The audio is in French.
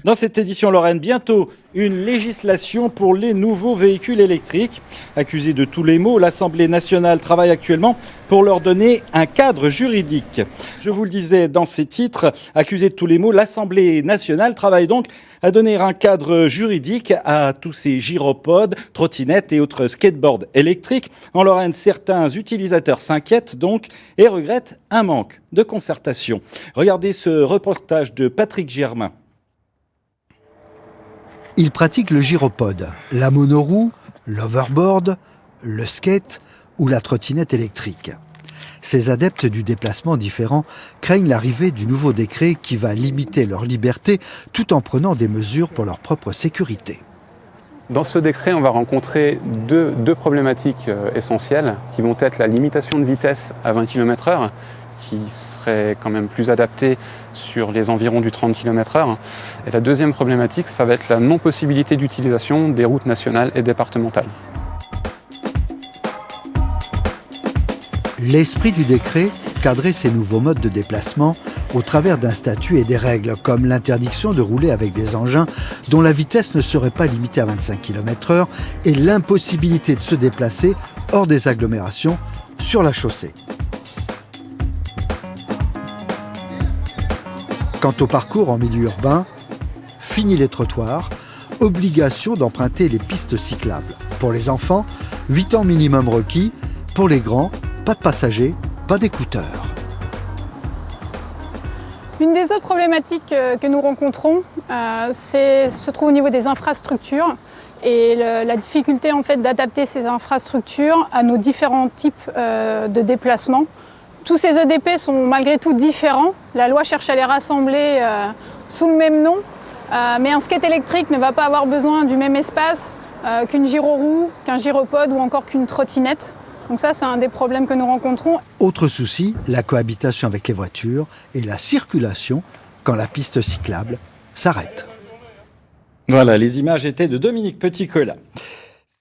Dans cette édition Lorraine, bientôt une législation pour les nouveaux véhicules électriques. Accusés de tous les maux, l'Assemblée nationale travaille actuellement pour leur donner un cadre juridique. Je vous le disais dans ces titres, accusés de tous les maux, l'Assemblée nationale travaille donc à donner un cadre juridique à tous ces gyropodes, trottinettes et autres skateboards électriques. En Lorraine, certains utilisateurs s'inquiètent donc et regrettent un manque de concertation. Regardez ce reportage de Patrick Germain. Ils pratiquent le gyropode, la monoroue, l'overboard, le skate ou la trottinette électrique. Ces adeptes du déplacement différent craignent l'arrivée du nouveau décret qui va limiter leur liberté tout en prenant des mesures pour leur propre sécurité. Dans ce décret, on va rencontrer deux problématiques essentielles qui vont être la limitation de vitesse à 20 km/h, qui serait quand même plus adaptée sur les environs du 30 km/h. Et la deuxième problématique, ça va être la non-possibilité d'utilisation des routes nationales et départementales. L'esprit du décret cadrait ces nouveaux modes de déplacement au travers d'un statut et des règles, comme l'interdiction de rouler avec des engins dont la vitesse ne serait pas limitée à 25 km/h et l'impossibilité de se déplacer hors des agglomérations sur la chaussée. Quant au parcours en milieu urbain, fini les trottoirs, obligation d'emprunter les pistes cyclables. Pour les enfants, 8 ans minimum requis. Pour les grands, pas de passagers, pas d'écouteurs. Une des autres problématiques que nous rencontrons, se trouve au niveau des infrastructures et la difficulté en fait d'adapter ces infrastructures à nos différents types de déplacements. Tous ces EDP sont malgré tout différents. La loi cherche à les rassembler sous le même nom, mais un skate électrique ne va pas avoir besoin du même espace qu'une gyroroue, qu'un gyropode ou encore qu'une trottinette. Donc ça, c'est un des problèmes que nous rencontrons. Autre souci, la cohabitation avec les voitures et la circulation quand la piste cyclable s'arrête. Voilà, les images étaient de Dominique Petit-Colas.